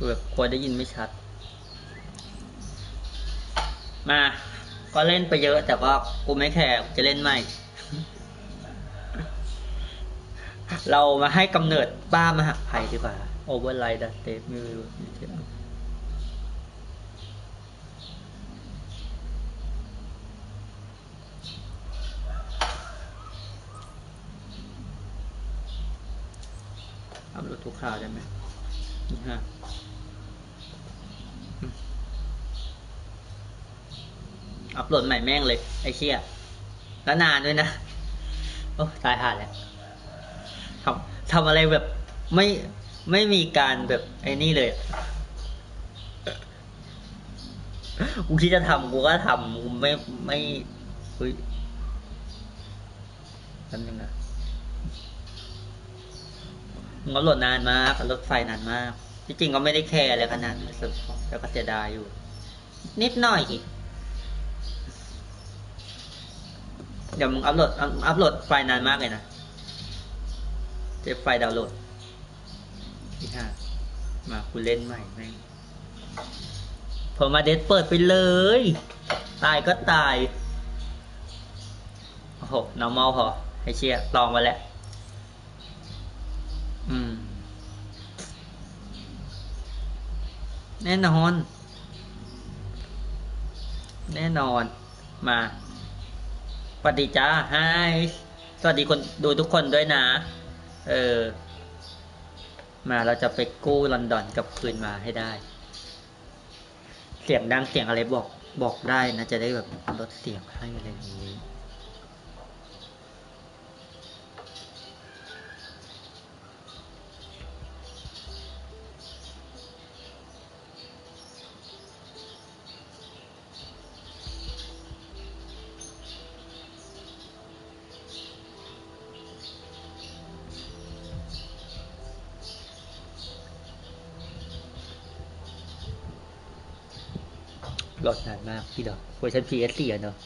แบบควรได้ยินไม่ชัดมาก็เล่นไปเยอะแต่ก็กูไม่แคร์จะเล่นใหม่ เรามาให้กำเนิดป้ามหาภัยดีกว่า Override the State ไม่รู้อัพโหลดทุกข่าวได้ไหมนี่ฮะอัพโหลดใหม่แม่งเลยไอ้เชี่ยแล้วนานด้วยนะโอ้ตายห่าแล้วทำอะไรแบบไม่มีการแบบไอ้นี่เลยกูคิดจะทำกูก็ทำกูไม่เฮ้ยนั่นนึงนะมึงอัพโหลดนานมากรถไฟนานมากที่จริงก็ไม่ได้แคร์อะไรขนาดนั้นแล้วก็เสียดายอยู่นิดหน่อยเดี๋ยวมึงอัพโหลดไฟนานมากเลยนะเจ็บไฟดาวน์โหลดที่ห้ามากูเล่นใหม่แม่งพอมาเดทเปิดไปเลยตายก็ตายโอ้โห normal พอให้เชียร์ลองมาแล้วแน่นอนมาสวัสดีจ้าไฮสวัสดีคนดูทุกคนด้วยนะมาเราจะไปกู้ลอนดอนกับคืนมาให้ได้เสียงดังเสียงอะไรบอกได้นะจะได้แบบลดเสียงให้อะไรอย่างนี้โหลดนานมากพี่ดอกเวอร์ชัน PS4 เนอะ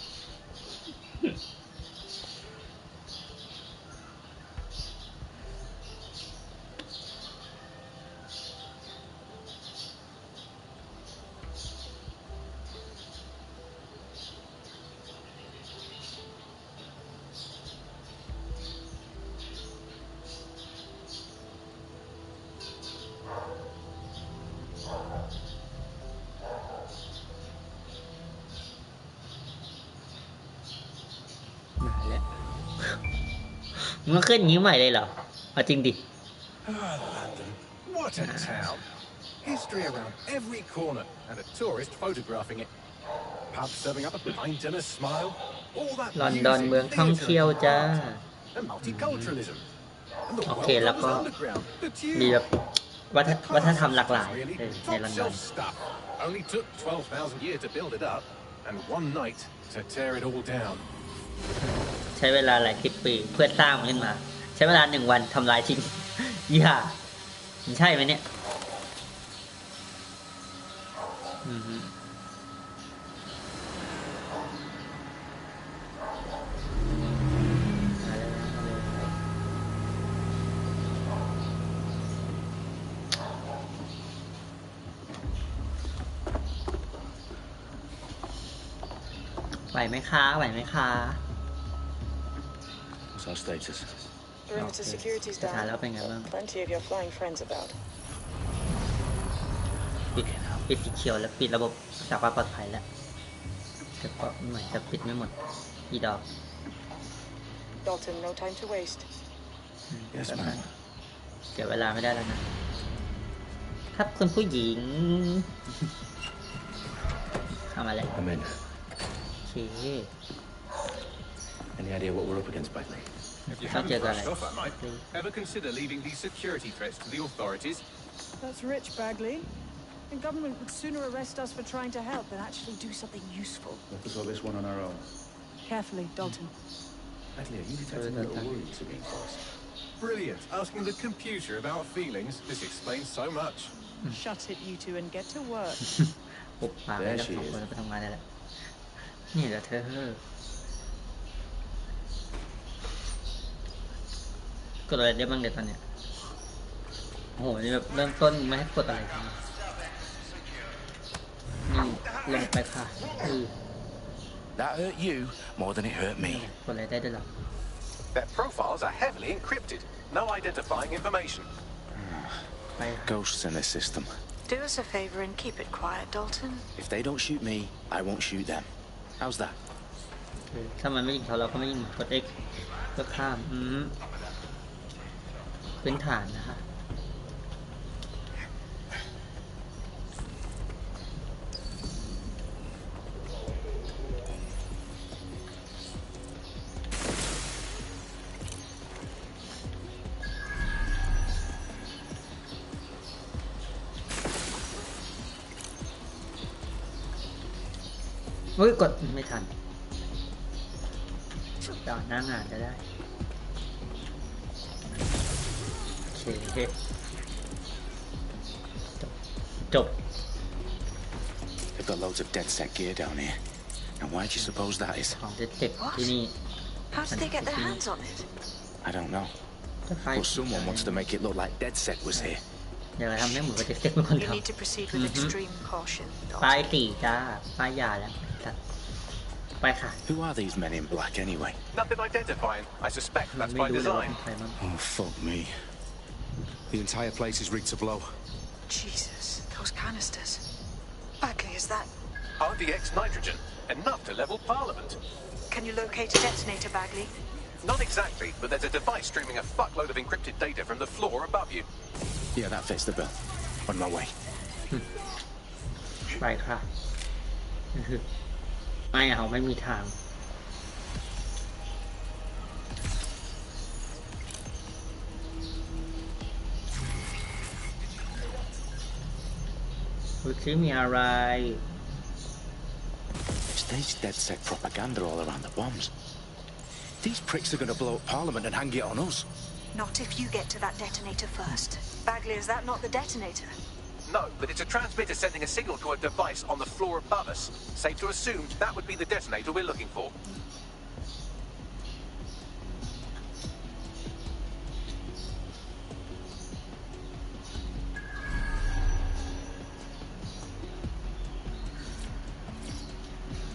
มึงขึ้นอย่างนี้ใหม่เลยเหรอเอาจริงดิ What a town! History around every corner and a tourist photographing it. Pub serving up a pint and a smile. All that ลอนดอนเมืองท่องเที่ยวจ้า and multiculturalism. And the โอเค world แล้ว was ก็ underground. The มี tube. แบบวัฒนธรรมหลากหลายในลอนดอน Top-shelf stuff. Only took 12,000 years to build it up, and one night to tear it all down. ใช้เวลาหลายสิบปีเพื่อสร้างมันขึ้นมาใช้เวลา1 วันทำลายทิ้งยี่ห้ามันใช่ไหมเนี่ยไหวไหมคะWhat's our status? Perimeter security's down. Plenty of your flying friends about. ปิดสีเขียวแล้วปิดระบบจากความปลอดภัยแล้วแต่ก็เหมือนจะปิดไม่หมดอีดอก Dalton, no time to waste. Yes, ma'am. เสียเวลาไม่ได้แล้วนะครับคุณผู้หญิงเข้ามาแล้ว I'm in. โอเค Any idea what we're up against, Bagley? If you haven't brushed off, I might ever consider leaving these security threats to the authorities. That's rich, Bagley. The government would sooner arrest us for trying to help than actually do something useful. Let us all this one on our own. Carefully, Dalton. Bagley, are you detecting little worries against us? Brilliant. Asking the computer about feelings. This explains so much. Shut it, you two, and get to work. ปุบปากแล้ว2 คนไปทำงานได้แล้วนี่แหละเธอกดอะไรได้บ้างเดี๋ยวตอนเนี้ยโอ้โหนี่แบบเริ่มต้นไม่ให้กดอะไรทั้ง ลงไปค่ะThat hurt you more than it hurt me. กดอะไรได้ด้วยหรอ Their profiles are heavily encrypted. No identifying information. ไปค่ะ Ghosts in this system. Do us a favor and keep it quiet, Dalton. If they don't shoot me, I won't shoot them. How's that? ถ้ามันไม่ยิงเขาเราก็ไม่ยิงกด X ก็ข้ามพื้นฐานนะคะกดไม่ทันต่อหน้างานจะได้โอเคจบ They've got loads of dead set gear down here. And why do you suppose that is? ของเด็ดเจ็บที่นี่ How did they get their hands on it? I don't know. จะไฟ But someone wants to make it look like dead set was here. อย่าทำให้เหมือนว่าเด็ดเจ็บเป็นคน You ท need to proceed with extreme caution, ำป้าย Dalton. ตีจ้าป้ายยาแล้วไปค่ะ Who are these men in black anyway? Nothing identifying. I suspect มัน that's ไม่ by รู้เลยว่า design. เป็นใครมั้ง Oh, fuck me. The entire place is rigged to blow. Jesus, those canisters. Bagley, is that... RDX nitrogen. Enough to level Parliament. Can you locate a detonator, Bagley? Not exactly, but there's a device streaming a fuckload of encrypted data from the floor above you. Yeah, that fits the bill. On my way. ไปค่ะไม่เอาไม่มีทางดูซิมีอะไร There's dead set propaganda all around the bombs. These pricks are going to blow up Parliament and hang it on us. Not if you get to that detonator first. Bagley, is that not the detonator? No, but it's a transmitter sending a signal to a device on the floor above us. Safe to assume that would be the detonator we're looking for.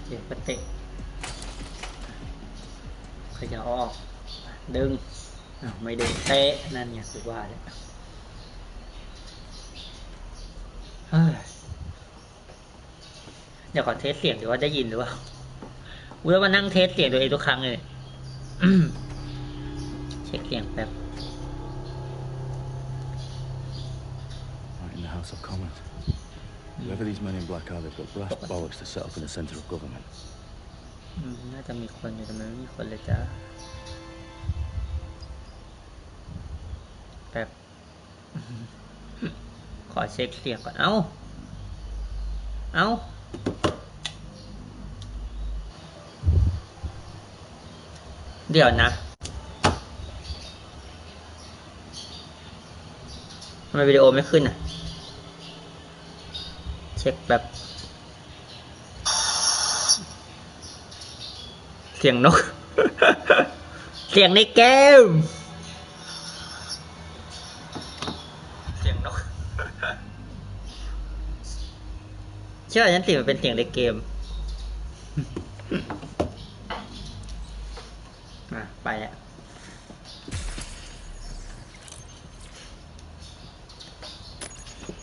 เดี๋ยวก็เตะขยับออกดึงไม่ดึงเตะนั่นไงคือว่าเนี่ยเดี๋ยวขอเทสเสียงดูว่าได้ยินหรือเปล่ากูจะมานั่งเทสเสียงตัวเองทุกครั้งเลยเช็คเสียงแป๊บ Right in the House of Commons. Whoever these men in black are, they've got brass bollocks to set up in the centre of government. น่าจะมีคนอยู่แต่ไม่มีคนเลยจ้าแป๊บขอเช็คเสียงก่อนเอ้าเดี๋ยวนะทำไมวิดีโอไม่ขึ้นอ่ะเช็คแบบเสียงนก เสียงในเกมเสียงนก เชื่อฉันสิมันเป็นเสียงในเกม ไปแล้ว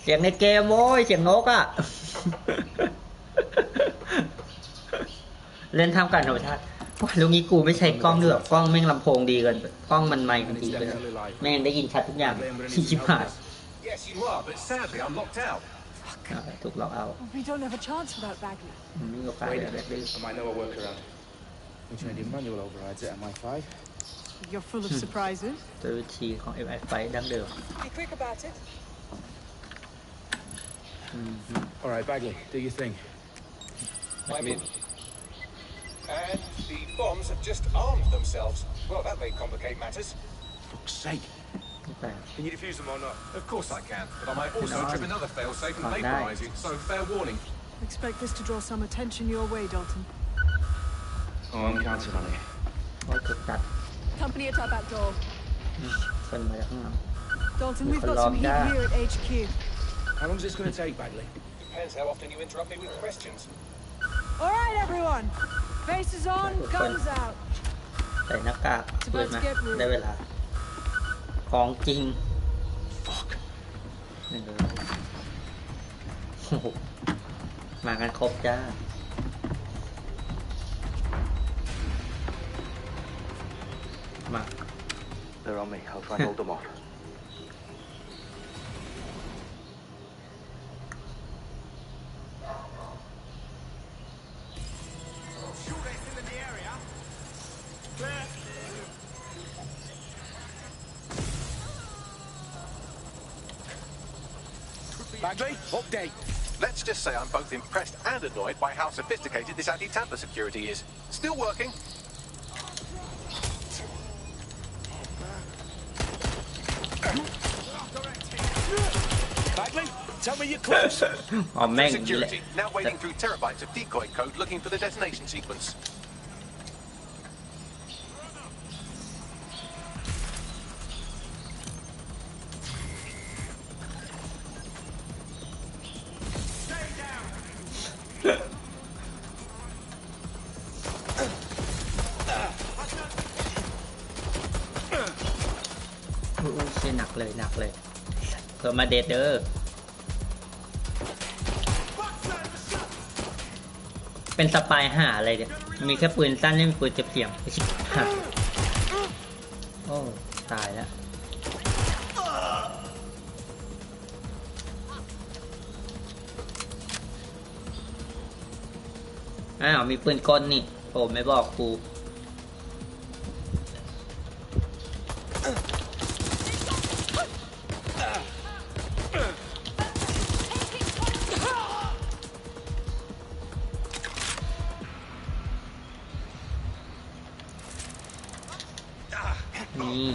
เสียงในเกมโว้ยเสียงนกอ่ะ เล่นทำการธรรมชาติลุงนี้กูไม่ใช้กล้องด้วยกล้องแม่งลำโพงดีเกินกล้องมันไมค์มันดีเกินแม่งได้ยินชัดทุกอย่างชิบหาย Yes, you are, but sadly I'm locked out. ถูกล็อกเอา We don't have a chance without Bagley. ไม่มีโอกาสเลยแบบนี้ I might know a workaround. Which Canadian manual overrides it at MI5? You're full of surprises. ตัววิธีของ MI ไฟดั้งเดิม Be quick about it. All right, Bagley, do your thing. I'm in. And the bombs have just armed themselves. Well, that may complicate matters. Fuck's sake. Can you defuse them or not? Of course I can, but I might also trip another failsafe and vaporize you, so fair warning. Expect this to draw some attention your way, Dalton. Oh, I'm counting on it. ว่าถูกตัด Company at our back door. คนมาจากข้างหลัง Dalton, we've got some heat here at HQ. How long is this going to take, Bagley? Depends how often you interrupt me with questions. All right, everyone. Faces on, guns out. ใส่หน้ากากปืนมาได้เวลาของจริง Fuck. นี่เลยโอ้โหมากันครบจ้ามา They're on me. I'll try and hold them off. Bagley, update. Let's just say I'm both impressed and annoyed by how sophisticated this anti-tamper security is. Still working. Bagley, tell me you're close. อ๋อแม่ง Security now wading through terabytes of decoy code looking for the detonation sequence. Stay down. อู้เชี่ยหนักเลยเพิ่มมาเดทเดอร์เป็นสปายหาอะไรเนี่ยมีแค่ปืนสั้นไม่มีปืนเก็บเสียงไอ้ชิบหายโอ้ตายแล้วอ้าวมีปืนกลนี่โอ้ไม่บอกกูนี่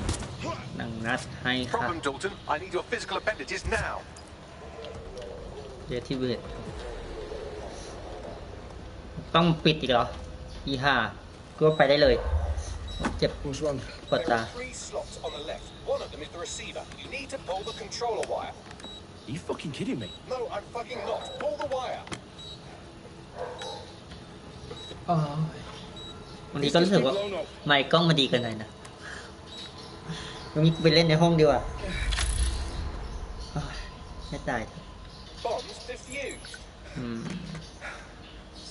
นั่งนัดให้ค่ะ Problem, Dalton. I need your physical appendages now. เดทที่เวทต้องปิดอีกเหรออีห่าก็ไปได้เลยเจ็บ What's wrong? ปวด There ตา are 3 slots on the left. One of them is the receiver. You need to pull the controller wire. Are you fucking kidding me? No, I'm fucking not. Pull the wire. วันนี้ก็รู้สึกว่าไมค์กล้องมาดีกันหน่อยนะวันนี้ไปเล่นในห้องดีกว่าไม่ตาย Bombs defused. อืม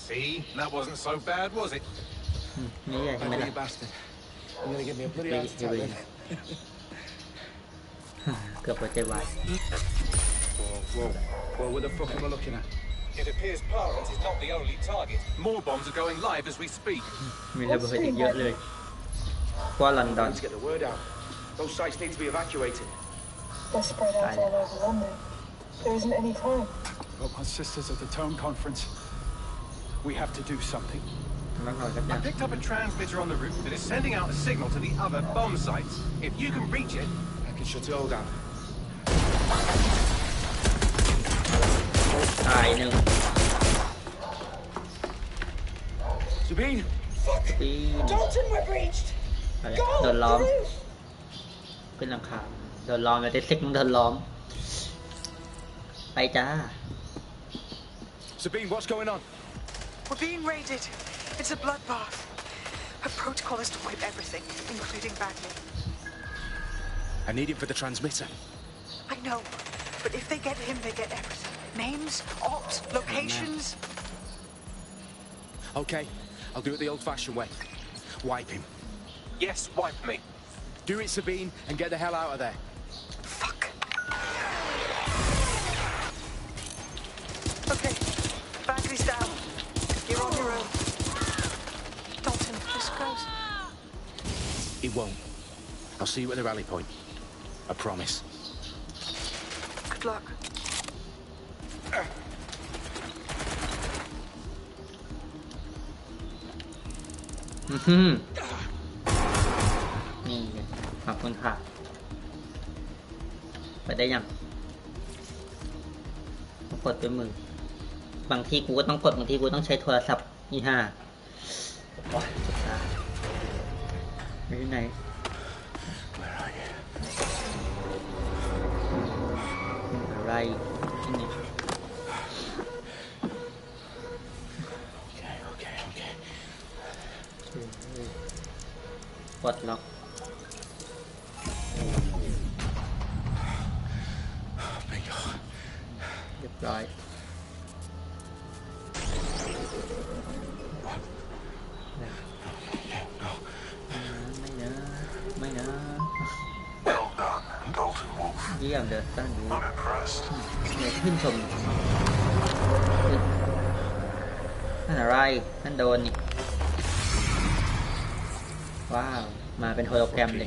See, that wasn't so bad, was it? นี่ใหญ่ใช่ไหม Bagley, ล่ะ you bastard. You're gonna give me a bloody heart attack then. เกือบหัวใจวาย Whoa, what the fuck am I looking at? It appears Parliament is not the only target. More bombs are going live as we speak. มีระเบิดอีกเยอะเลยเพราะว่าลอนดอน Let's get the word out. Those sites need to be evacuated. They're spread out all over London. There isn't any time. Broke my sisters at the town conference. We have to do something. ต้องรอสักอ I ย่าง picked up a transmitter on the roof that is sending out a signal to the other bomb sites. If you can reach it, I can shut it all down. ตายหนึ่ง Sabine! ปีน Dalton, we're breached! อะไรโดนล้อมขึ้นหลังคาโดนล้อมแล้วแต่ซิกมึงโดนล้อมไปจ้า Sabine, what's going on? We're being raided. It's a bloodbath. Her protocol is to wipe everything, including Bagley. I need him for the transmitter. I know, but if they get him, they get everything. Names, ops, locations. Okay, I'll do it the old-fashioned way. Wipe him. yes, wipe me. Do it, Sabine, and get the hell out of there. Fuck. Okay, Bagley's down. You're on your own. Dalton, this goes. It won't. I'll see you at the rally point. I promise. Good luck. นี่ไงขอบคุณค่ะไปได้ยังต้องกดด้วยมือบางทีกูก็ต้องกดบางทีกูต้องใช้โทรศัพท์นี่ห้าโอ้ยสุดท้ายไปที่ไหน Where are you? อะไรที่นี่ ปลดล็อกเรียบร้อยไม่นะเยี่ยมเดินตั้งนี้เนี่ยขึ้นชมนั่นอะไรนั่นโดนนี่ว้าวมาเป็นโฮโลแกรมเลย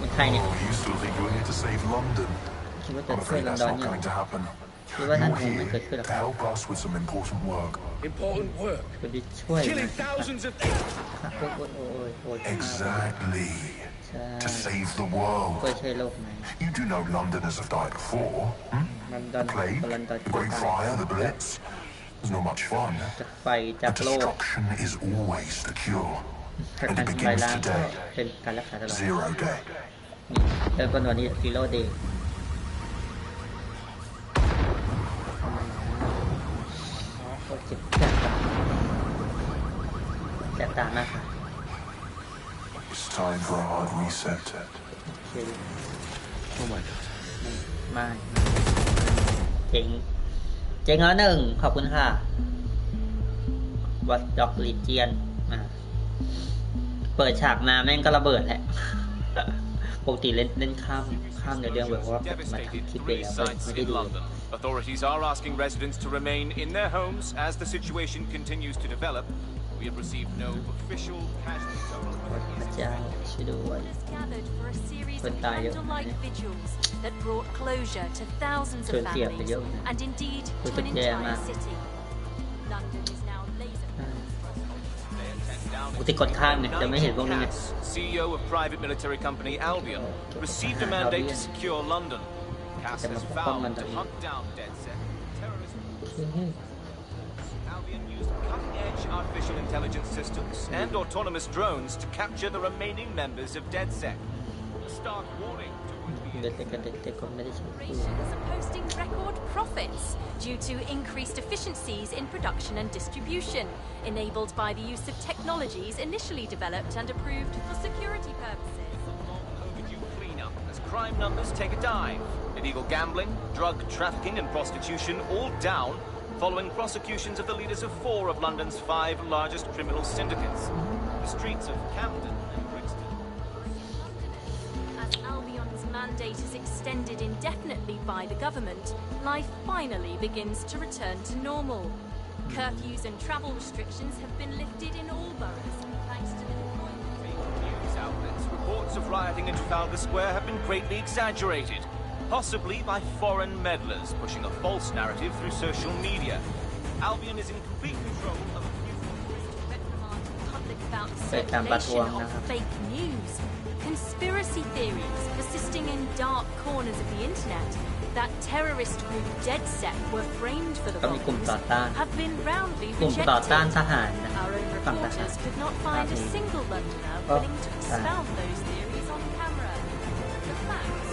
มีใครเนี่ยคิดว่าจะช่วยลอนดอนเนี่ยคิดว่านั่นคงไม่เกิดขึ้นหรอกคนที่ช่วยto save the world. You do know Londoners have died before. The plague, the Great Fire, the Blitz. It's not much fun. But destruction is always the cure. And it begins today. 0 day. เริ่มต้นวันนี้ 0 day โคตรเจ็บแสบตามากค่ะ It's time for a hard reset. Oh my god. ไม่เจ๋งแล้วหนึ่งขอบคุณค่ะวัดดอกลีเจียนเปิดฉากมาแม่งก็ระเบิดแหละปกติเล่นข้ามในเรื่องแบบว่ามาทำคลิปไปแล้วไม่ได้ดู Authorities are asking residents to remain in their homes as the situation continues to develop. We have received no official casualties. พระเจ้าช่วยด้วยคนตายเยอะนะส่วนเสียไปเยอะนะรู้สึกแย่มากปกติกดข้ามเนี่ยจะไม่เห็นพวกนี้ไง CEO of private military company Albion received a mandate to secure London. Cass has vowed to hunt down DedSec terrorism. Albion used cutting-edge artificial intelligence systems and autonomous drones to capture the remaining members of DedSec. A stark warning to Corporations are posting record profits due to increased efficiencies in production and distribution, enabled by the use of technologies initially developed and approved for security purposes. Overdue cleanup as crime numbers take a dive. Illegal gambling, drug trafficking and prostitution all down following prosecutions of the leaders of 4 of London's 5 largest criminal syndicates. The streets of Camden and Brixton. As Albion's mandate is extended indefinitely by the government, life finally begins to return to normal. Curfews and travel restrictions have been lifted in all boroughs, thanks to the deployment of news outlets. Reports of rioting in Trafalgar Square have been greatly exaggerated, possibly by foreign meddlers pushing a false narrative through social media. Albion is in complete control of a few public about circulation of fake news, conspiracy theories persisting in dark corners of the internet that terrorist group DedSec were framed for the bombings have been roundly rejected. Our own reporters could not find a single Londoner willing to expound those theories on camera. The facts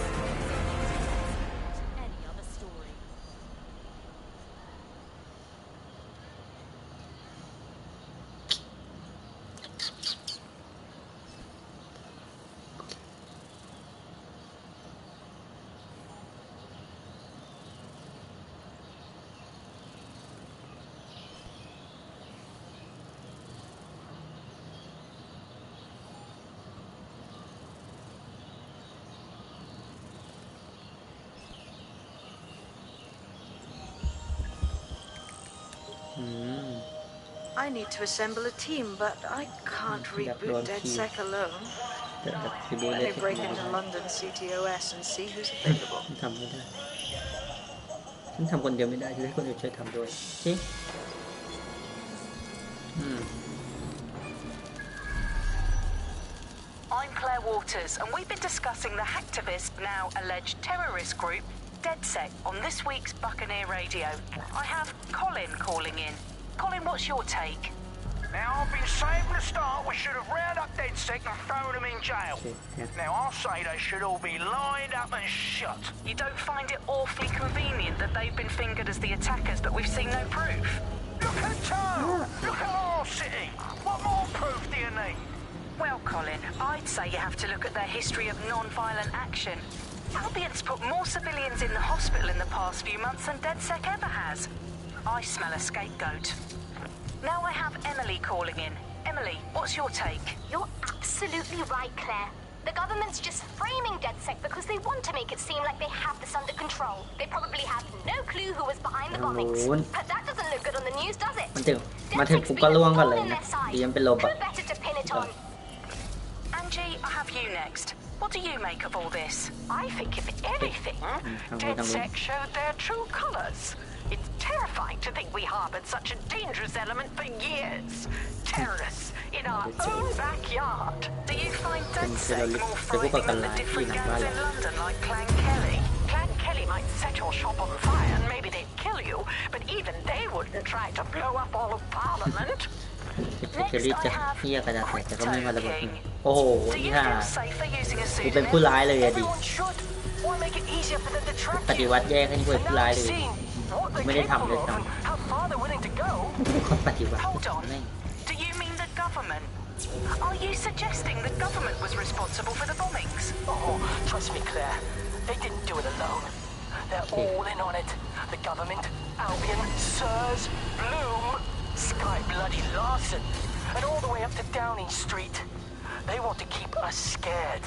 any other story. I need to assemble a team, but I can't reboot DedSec alone. Let me break into London CTOS and see who's available. ทำไม่ได้ฉันทำคนเดียวไม่ได้ฉันให้คนอื่นช่วยทำด้วยจริงI'm Claire Waters, and we've been discussing the hacktivist, now alleged terrorist group, DedSec, on this week's Buccaneer Radio. I have Colin calling in. Colin, what's your take? Now, I've been saying from the start we should have rounded up DedSec and thrown them in jail. Now, I say they should all be lined up and shot. You don't find it awfully convenient that they've been fingered as the attackers, but we've seen no proof? Look at town! Look at our city! What more proof do you need? Well, Colin, I'd say you have to look at their history of non-violent action. Albion's put more civilians in the hospital in the past few months than DedSec ever has. I smell a scapegoat. Now I have Emily calling in. Emily, what's your take? You're absolutely right, Claire. The government's just framing DedSec because they want to make it seem like they have this under control. They probably have no clue who was behind the bombings. But that doesn't look good on the news, does it? มาถึงปุ๊บก็ล่วงกันเลยนะดีมันเป็นลมอะ Who better to pin it on? Angie, I have you next. What do you make of all this? I think if anything, DedSec showed their true colors. It's terrifying to think we harbored such a dangerous element for years. Terrorists in our own backyard. Do you find DedSec more frightening than the different gangs in London like Clan Kelly? Clan Kelly might set your shop on fire and maybe they'd kill you, but even they wouldn't try to blow up all of Parliament. เคลลี่จะเฮี้ยกระดาษแต่ก็ไม่มาระเบิดโอ้โหนี่ค่ะกูเป็นผู้ร้ายเลยอะดิปฏิวัติแยกให้กูเป็นผู้ร้ายเลยไม่ได้ทำเลยซ้ำคนปฏิวัติไม่ Do you mean the government? Are you suggesting the government was responsible for the bombings? Oh, trust me, Claire. They didn't do it alone. They're all in on it. The government, Albion, Sirs, Bloom, Sky Bloody Larson, and all the way up to Downing Street. They want to keep us scared.